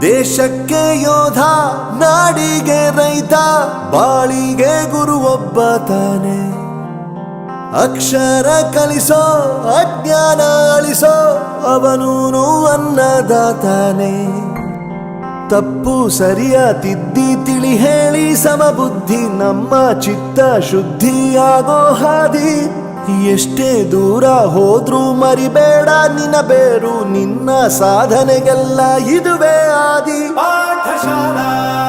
ದೇಶಕ್ಕೆ ಯೋಧ, ನಾಡಿಗೆ ರೈತ, ಬಾಳಿಗೆ ಗುರು ಒಬ್ಬ ತಾನೆ. ಅಕ್ಷರ ಕಲಿಸೋ, ಅಜ್ಞಾನ ಅಳಿಸೋ, ಅವನೂನು ಅನ್ನದಾತಾನೆ. ತಪ್ಪು ಸರಿಯ ತಿದ್ದಿ ತಿಳಿ ಹೇಳಿ ಸಮಬುದ್ಧಿ ನಮ್ಮ ಚಿತ್ತ ಶುದ್ಧಿಯಾಗೋ ಹಾದಿ. ಎಷ್ಟೇ ದೂರ ಹೋದ್ರೂ ಮರಿಬೇಡ ನಿನ್ನ ಬೇರು, ನಿನ್ನ ಸಾಧನೆಗೆಲ್ಲ ಇದುವೇ ಆದಿ. ಪಾಠಶಾಲಾ